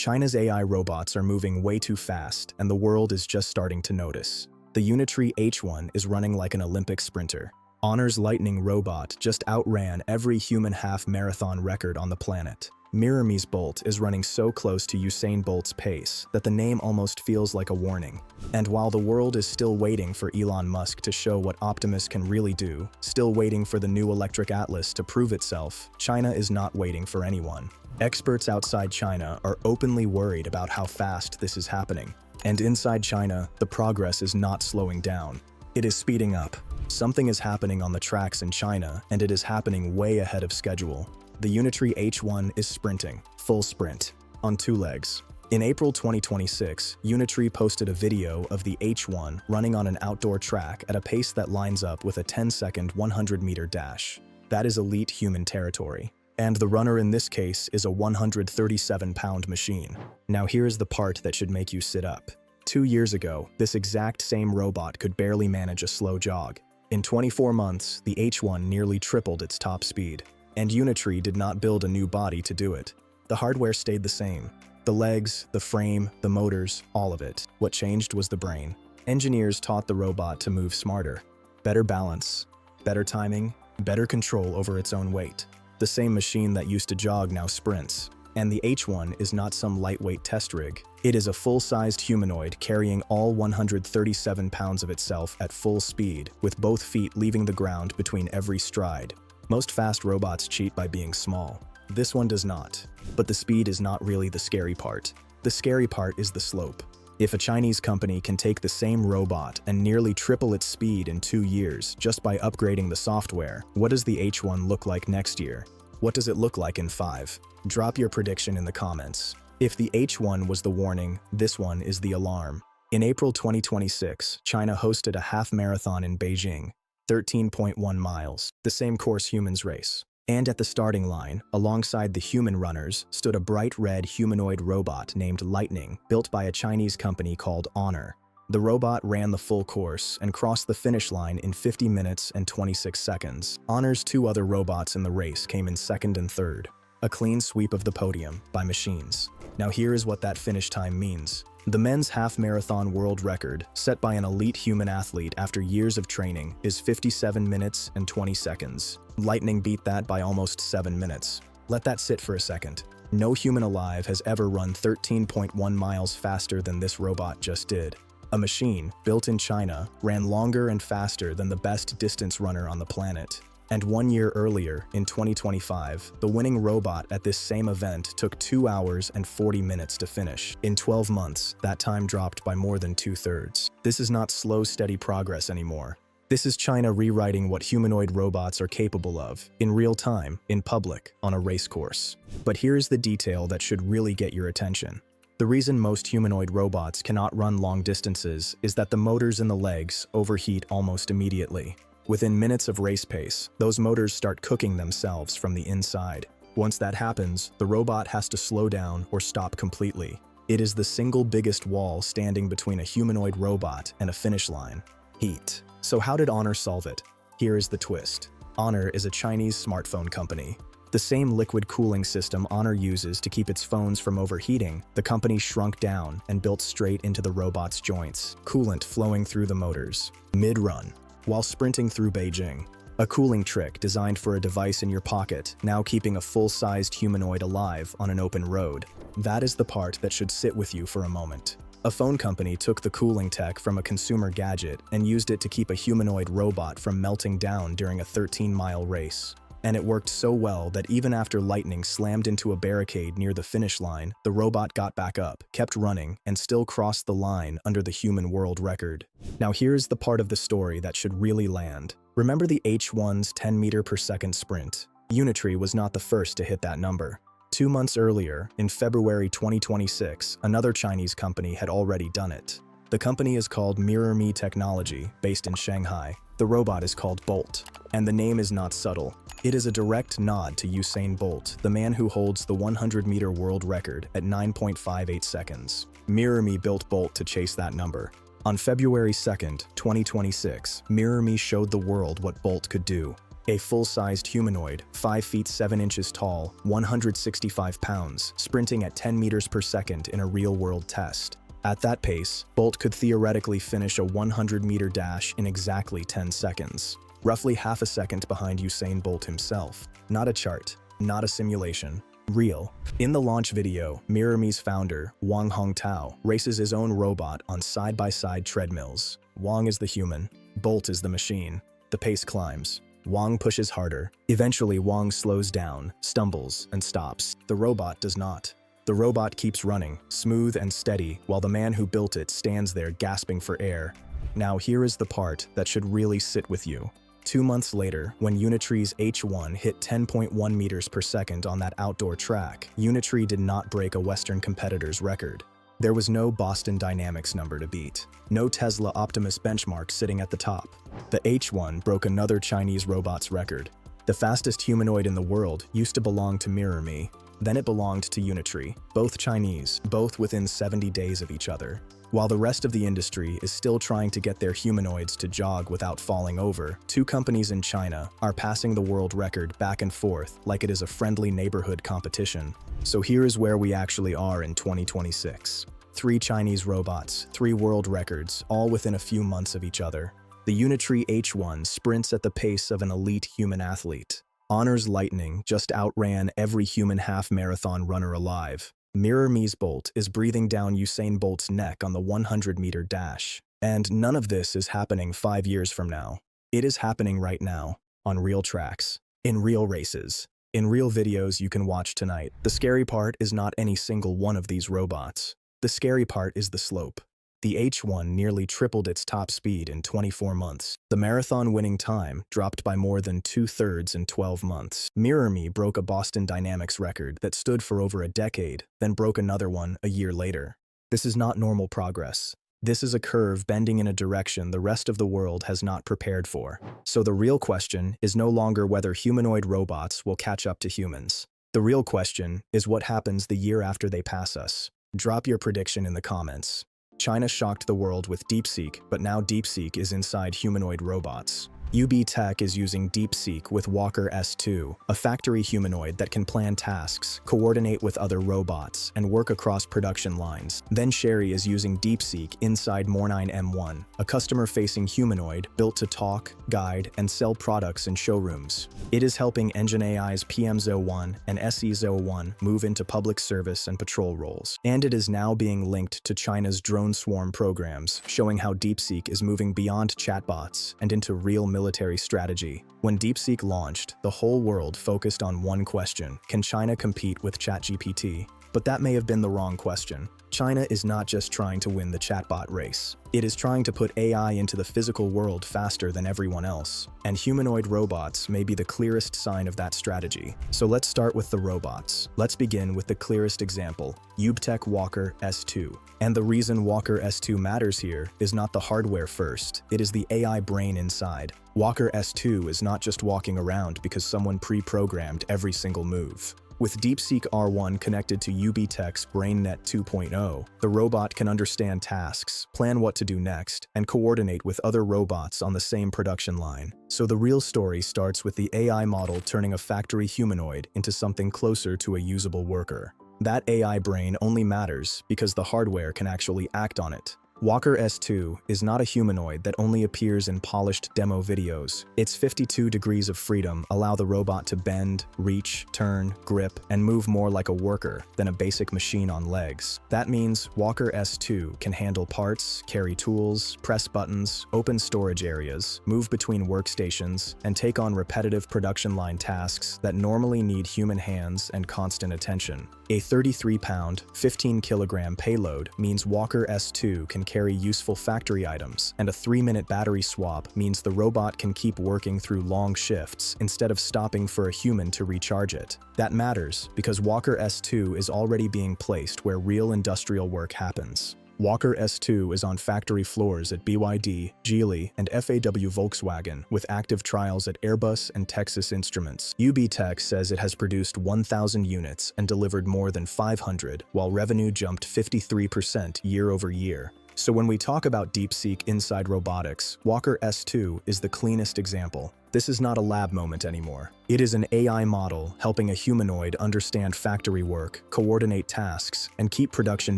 China's AI robots are moving way too fast, and the world is just starting to notice. The Unitree H1 is running like an Olympic sprinter. Honor's Lightening robot just outran every human half-marathon record on the planet. MirrorMe's Bolt is running so close to Usain Bolt's pace that the name almost feels like a warning. And while the world is still waiting for Elon Musk to show what Optimus can really do, still waiting for the new electric Atlas to prove itself, China is not waiting for anyone. Experts outside China are openly worried about how fast this is happening. And inside China, the progress is not slowing down. It is speeding up. Something is happening on the tracks in China, and it is happening way ahead of schedule. The Unitree H1 is sprinting, full sprint, on two legs. In April 2026, Unitree posted a video of the H1 running on an outdoor track at a pace that lines up with a 10-second 100-meter dash. That is elite human territory. And the runner in this case is a 137-pound machine. Now here's the part that should make you sit up. 2 years ago, this exact same robot could barely manage a slow jog. In 24 months, the H1 nearly tripled its top speed. And Unitree did not build a new body to do it. The hardware stayed the same. The legs, the frame, the motors, all of it. What changed was the brain. Engineers taught the robot to move smarter. Better balance, better timing, better control over its own weight. The same machine that used to jog now sprints. And the H1 is not some lightweight test rig. It is a full-sized humanoid carrying all 137 pounds of itself at full speed, with both feet leaving the ground between every stride. Most fast robots cheat by being small. This one does not. But the speed is not really the scary part. The scary part is the slope. If a Chinese company can take the same robot and nearly triple its speed in 2 years just by upgrading the software, what does the H1 look like next year? What does it look like in 5? Drop your prediction in the comments. If the H1 was the warning, this one is the alarm. In April 2026, China hosted a half marathon in Beijing, 13.1 miles, the same course humans race. And at the starting line, alongside the human runners, stood a bright red humanoid robot named Lightening, built by a Chinese company called Honor. The robot ran the full course and crossed the finish line in 50 minutes and 26 seconds. Honor's 2 other robots in the race came in second and third. A clean sweep of the podium by machines. Now here is what that finish time means. The men's half-marathon world record, set by an elite human athlete after years of training, is 57 minutes and 20 seconds. Lightning beat that by almost 7 minutes. Let that sit for a second. No human alive has ever run 13.1 miles faster than this robot just did. A machine, built in China, ran longer and faster than the best distance runner on the planet. And 1 year earlier, in 2025, the winning robot at this same event took 2 hours and 40 minutes to finish. In 12 months, that time dropped by more than 2/3. This is not slow, steady progress anymore. This is China rewriting what humanoid robots are capable of, in real time, in public, on a race course. But here's the detail that should really get your attention. The reason most humanoid robots cannot run long distances is that the motors in the legs overheat almost immediately. Within minutes of race pace, those motors start cooking themselves from the inside. Once that happens, the robot has to slow down or stop completely. It is the single biggest wall standing between a humanoid robot and a finish line: heat. So how did Honor solve it? Here is the twist. Honor is a Chinese smartphone company. The same liquid cooling system Honor uses to keep its phones from overheating, the company shrunk down and built straight into the robot's joints, coolant flowing through the motors. Mid-run. While sprinting through Beijing. A cooling trick designed for a device in your pocket, now keeping a full-sized humanoid alive on an open road. That is the part that should sit with you for a moment. A phone company took the cooling tech from a consumer gadget and used it to keep a humanoid robot from melting down during a 13-mile race. And it worked so well that even after Lightning slammed into a barricade near the finish line, the robot got back up, kept running, and still crossed the line under the human world record. Now here's the part of the story that should really land. Remember the H1's 10-meter-per-second sprint? Unitree was not the first to hit that number. 2 months earlier, in February 2026, another Chinese company had already done it. The company is called MirrorMe Technology, based in Shanghai. The robot is called Bolt. And the name is not subtle. It is a direct nod to Usain Bolt, the man who holds the 100-meter world record at 9.58 seconds. MirrorMe built Bolt to chase that number. On February 2nd, 2026, MirrorMe showed the world what Bolt could do. A full-sized humanoid, 5 feet 7 inches tall, 165 pounds, sprinting at 10 meters per second in a real-world test. At that pace, Bolt could theoretically finish a 100-meter dash in exactly 10 seconds, roughly half a second behind Usain Bolt himself. Not a chart, not a simulation. Real. In the launch video, MirrorMe's founder, Wang Hongtao, races his own robot on side-by-side treadmills. Wang is the human, Bolt is the machine. The pace climbs. Wang pushes harder. Eventually, Wang slows down, stumbles, and stops. The robot does not. The robot keeps running, smooth and steady, while the man who built it stands there gasping for air. Now here is the part that should really sit with you. 2 months later, when Unitree's H1 hit 10.1 meters per second on that outdoor track, Unitree did not break a Western competitor's record. There was no Boston Dynamics number to beat. No Tesla Optimus benchmark sitting at the top. The H1 broke another Chinese robot's record. The fastest humanoid in the world used to belong to MirrorMe. Then it belonged to Unitree, both Chinese, both within 70 days of each other. While the rest of the industry is still trying to get their humanoids to jog without falling over, 2 companies in China are passing the world record back and forth like it is a friendly neighborhood competition. So here is where we actually are in 2026. 3 Chinese robots, 3 world records, all within a few months of each other. The Unitree H1 sprints at the pace of an elite human athlete. Honor's Lightening just outran every human half-marathon runner alive. MirrorMe's Bolt is breathing down Usain Bolt's neck on the 100-meter dash. And none of this is happening 5 years from now. It is happening right now, on real tracks, in real races, in real videos you can watch tonight. The scary part is not any single one of these robots. The scary part is the slope. The H1 nearly tripled its top speed in 24 months. The marathon-winning time dropped by more than 2/3 in 12 months. MirrorMe broke a Boston Dynamics record that stood for over a decade, then broke another one a year later. This is not normal progress. This is a curve bending in a direction the rest of the world has not prepared for. So the real question is no longer whether humanoid robots will catch up to humans. The real question is what happens the year after they pass us. Drop your prediction in the comments. China shocked the world with DeepSeek, but now DeepSeek is inside humanoid robots. UB Tech is using DeepSeek with Walker S2, a factory humanoid that can plan tasks, coordinate with other robots, and work across production lines. Then Sherry is using DeepSeek inside Mornine M1, a customer-facing humanoid built to talk, guide, and sell products in showrooms. It is helping Engine AI's PM01 and SE01 move into public service and patrol roles. And it is now being linked to China's drone swarm programs, showing how DeepSeek is moving beyond chatbots and into real military strategy. When DeepSeek launched, the whole world focused on one question: can China compete with ChatGPT? But that may have been the wrong question. China is not just trying to win the chatbot race. It is trying to put AI into the physical world faster than everyone else. And humanoid robots may be the clearest sign of that strategy. So let's start with the robots. Let's begin with the clearest example, UBTech Walker S2. And the reason Walker S2 matters here is not the hardware first, it is the AI brain inside. Walker S2 is not just walking around because someone pre-programmed every single move. With DeepSeek R1 connected to UBTech's BrainNet 2.0, the robot can understand tasks, plan what to do next, and coordinate with other robots on the same production line. So the real story starts with the AI model turning a factory humanoid into something closer to a usable worker. That AI brain only matters because the hardware can actually act on it. Walker S2 is not a humanoid that only appears in polished demo videos. Its 52 degrees of freedom allow the robot to bend, reach, turn, grip, and move more like a worker than a basic machine on legs. That means Walker S2 can handle parts, carry tools, press buttons, open storage areas, move between workstations, and take on repetitive production line tasks that normally need human hands and constant attention. A 33-pound, 15-kilogram payload means Walker S2 can carry useful factory items, and a 3-minute battery swap means the robot can keep working through long shifts instead of stopping for a human to recharge it. That matters because Walker S2 is already being placed where real industrial work happens. Walker S2 is on factory floors at BYD, Geely, and FAW Volkswagen, with active trials at Airbus and Texas Instruments. UB Tech says it has produced 1,000 units and delivered more than 500, while revenue jumped 53% year over year. So when we talk about DeepSeek inside robotics, Walker S2 is the cleanest example. This is not a lab moment anymore. It is an AI model helping a humanoid understand factory work, coordinate tasks, and keep production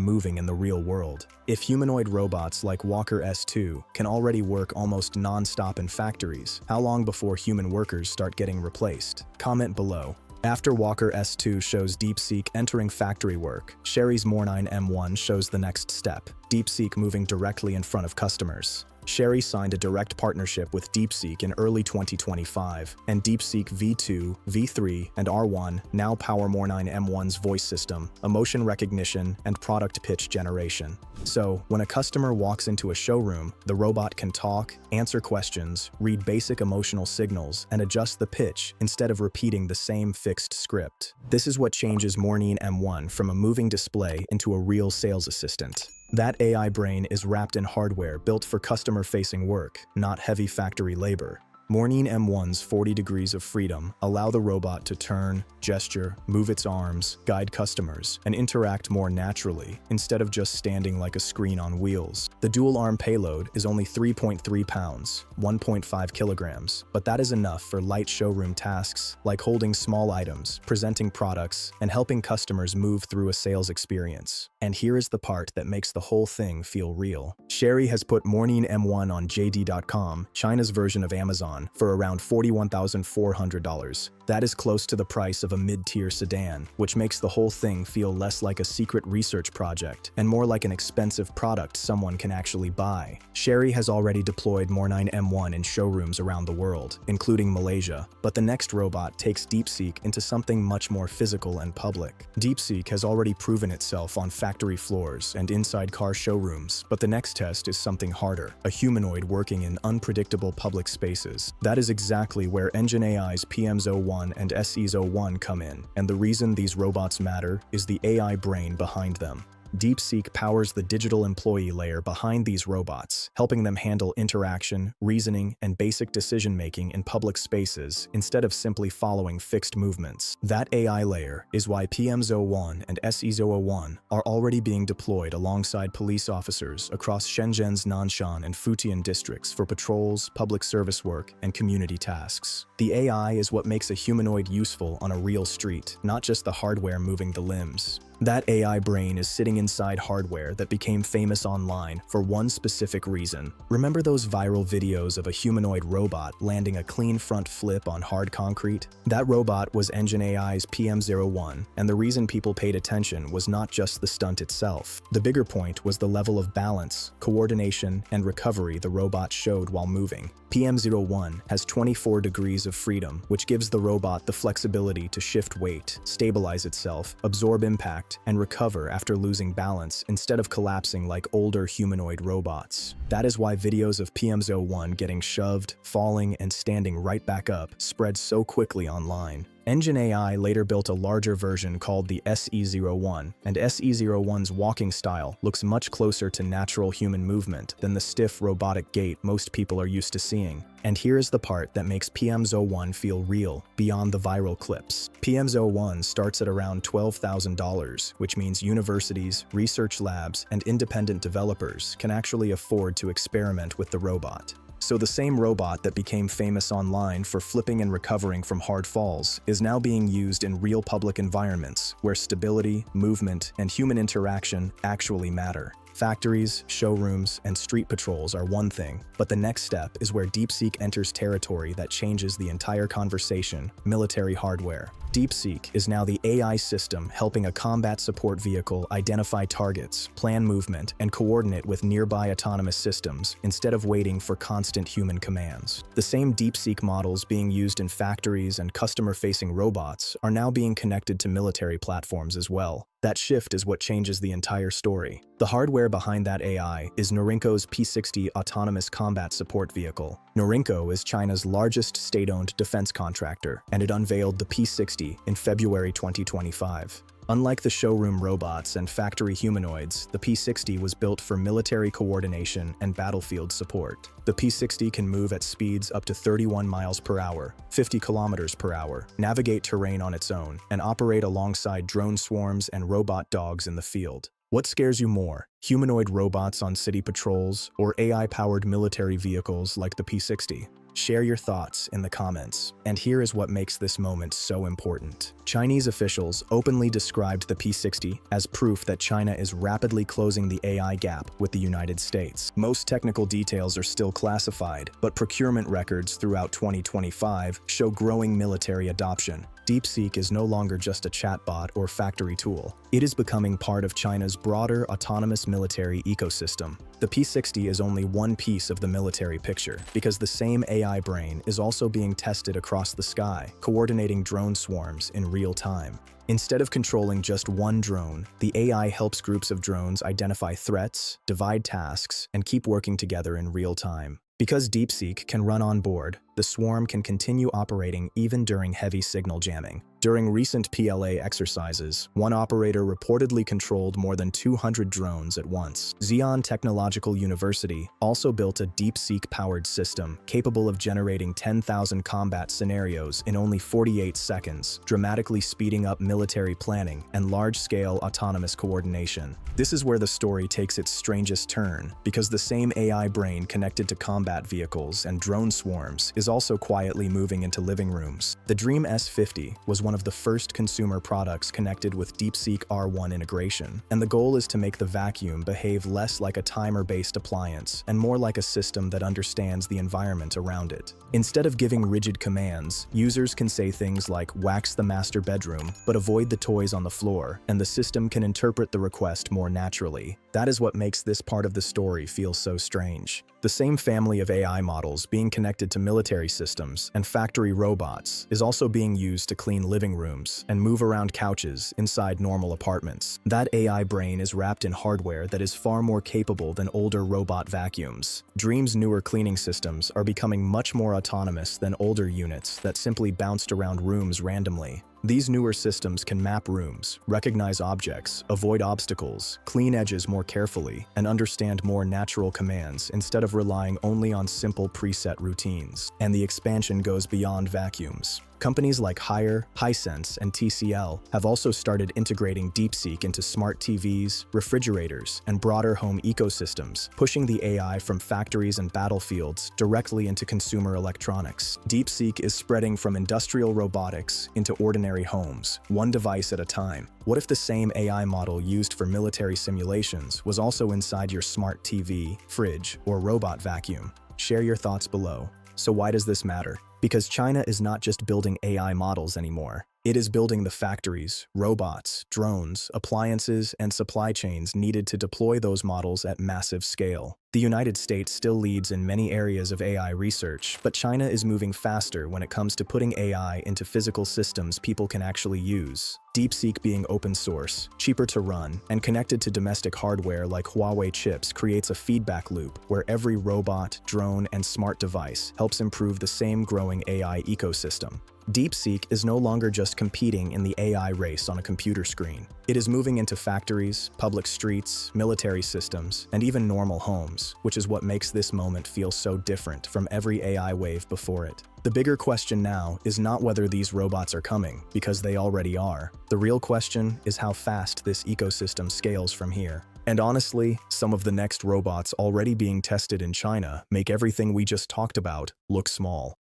moving in the real world. If humanoid robots like Walker S2 can already work almost non-stop in factories, how long before human workers start getting replaced? Comment below. After Walker S2 shows DeepSeek entering factory work, Chery's Mornine M1 shows the next step, DeepSeek moving directly in front of customers. Chery signed a direct partnership with DeepSeek in early 2025, and DeepSeek V2, V3, and R1 now power Mornine M1's voice system, emotion recognition, and product pitch generation. So, when a customer walks into a showroom, the robot can talk, answer questions, read basic emotional signals, and adjust the pitch instead of repeating the same fixed script. This is what changes Mornine M1 from a moving display into a real sales assistant. That AI brain is wrapped in hardware built for customer-facing work, not heavy factory labor. Mornine M1's 40 degrees of freedom allow the robot to turn, gesture, move its arms, guide customers, and interact more naturally, instead of just standing like a screen on wheels. The dual-arm payload is only 3.3 pounds, 1.5 kilograms, but that is enough for light showroom tasks like holding small items, presenting products, and helping customers move through a sales experience. And here is the part that makes the whole thing feel real. Chery has put Mornine M1 on JD.com, China's version of Amazon, for around $41,400. That is close to the price of a mid-tier sedan, which makes the whole thing feel less like a secret research project and more like an expensive product someone can actually buy. Chery has already deployed Mornine M1 in showrooms around the world, including Malaysia, but the next robot takes DeepSeek into something much more physical and public. DeepSeek has already proven itself on factory floors and inside car showrooms, but the next test is something harder, a humanoid working in unpredictable public spaces. That is exactly where Engine AI's PMs01 and SEs01 come in, and the reason these robots matter is the AI brain behind them. DeepSeek powers the digital employee layer behind these robots, helping them handle interaction, reasoning, and basic decision-making in public spaces instead of simply following fixed movements. That AI layer is why PMs01 and SEs01 are already being deployed alongside police officers across Shenzhen's Nanshan and Futian districts for patrols, public service work, and community tasks. The AI is what makes a humanoid useful on a real street, not just the hardware moving the limbs. That AI brain is sitting inside hardware that became famous online for one specific reason. Remember those viral videos of a humanoid robot landing a clean front flip on hard concrete? That robot was Engine AI's PM01, and the reason people paid attention was not just the stunt itself. The bigger point was the level of balance, coordination, and recovery the robot showed while moving. PM01 has 24 degrees of freedom, which gives the robot the flexibility to shift weight, stabilize itself, absorb impact, and recover after losing balance instead of collapsing like older humanoid robots. That is why videos of PMs01 getting shoved, falling, and standing right back up spread so quickly online. Engine AI later built a larger version called the SE01, and SE01's walking style looks much closer to natural human movement than the stiff robotic gait most people are used to seeing. And here is the part that makes PMs01 feel real, beyond the viral clips. PMs01 starts at around $12,000, which means universities, research labs, and independent developers can actually afford to experiment with the robot. So the same robot that became famous online for flipping and recovering from hard falls is now being used in real public environments where stability, movement, and human interaction actually matter. Factories, showrooms, and street patrols are one thing, but the next step is where DeepSeek enters territory that changes the entire conversation: military hardware. DeepSeek is now the AI system helping a combat support vehicle identify targets, plan movement, and coordinate with nearby autonomous systems instead of waiting for constant human commands. The same DeepSeek models being used in factories and customer-facing robots are now being connected to military platforms as well. That shift is what changes the entire story. The hardware behind that AI is Norinco's P60 autonomous combat support vehicle. Norinco is China's largest state-owned defense contractor, and it unveiled the P60 in February 2025. Unlike the showroom robots and factory humanoids, the P60 was built for military coordination and battlefield support. The P60 can move at speeds up to 31 miles per hour, 50 kilometers per hour, navigate terrain on its own, and operate alongside drone swarms and robot dogs in the field. What scares you more, humanoid robots on city patrols or AI-powered military vehicles like the P60? Share your thoughts in the comments. And here is what makes this moment so important. Chinese officials openly described the P60 as proof that China is rapidly closing the AI gap with the United States. Most technical details are still classified, but procurement records throughout 2025 show growing military adoption. DeepSeek is no longer just a chatbot or factory tool. It is becoming part of China's broader autonomous military ecosystem. The P60 is only one piece of the military picture, because the same AI brain is also being tested across the sky, coordinating drone swarms in real time. Instead of controlling just one drone, the AI helps groups of drones identify threats, divide tasks, and keep working together in real time. Because DeepSeek can run on board, the swarm can continue operating even during heavy signal jamming. During recent PLA exercises, one operator reportedly controlled more than 200 drones at once. Xi'an Technological University also built a DeepSeek-powered system capable of generating 10,000 combat scenarios in only 48 seconds, dramatically speeding up military planning and large-scale autonomous coordination. This is where the story takes its strangest turn, because the same AI brain connected to combat vehicles and drone swarms is also quietly moving into living rooms. The Dream S50 was one of the first consumer products connected with DeepSeek R1 integration, and the goal is to make the vacuum behave less like a timer-based appliance and more like a system that understands the environment around it. Instead of giving rigid commands, users can say things like "wax the master bedroom," but avoid the toys on the floor, and the system can interpret the request more naturally. That is what makes this part of the story feel so strange. The same family of AI models being connected to military systems and factory robots is also being used to clean living rooms and move around couches inside normal apartments. That AI brain is wrapped in hardware that is far more capable than older robot vacuums. Dream's newer cleaning systems are becoming much more autonomous than older units that simply bounced around rooms randomly. These newer systems can map rooms, recognize objects, avoid obstacles, clean edges more carefully, and understand more natural commands instead of relying only on simple preset routines. And the expansion goes beyond vacuums. Companies like Haier, Hisense, and TCL have also started integrating DeepSeek into smart TVs, refrigerators, and broader home ecosystems, pushing the AI from factories and battlefields directly into consumer electronics. DeepSeek is spreading from industrial robotics into ordinary homes, one device at a time. What if the same AI model used for military simulations was also inside your smart TV, fridge, or robot vacuum? Share your thoughts below. So why does this matter? Because China is not just building AI models anymore. It is building the factories, robots, drones, appliances, and supply chains needed to deploy those models at massive scale. The United States still leads in many areas of AI research, but China is moving faster when it comes to putting AI into physical systems people can actually use. DeepSeek being open source, cheaper to run, and connected to domestic hardware like Huawei chips creates a feedback loop where every robot, drone, and smart device helps improve the same growing AI ecosystem. DeepSeek is no longer just competing in the AI race on a computer screen. It is moving into factories, public streets, military systems, and even normal homes, which is what makes this moment feel so different from every AI wave before it. The bigger question now is not whether these robots are coming, because they already are. The real question is how fast this ecosystem scales from here. And honestly, some of the next robots already being tested in China make everything we just talked about look small.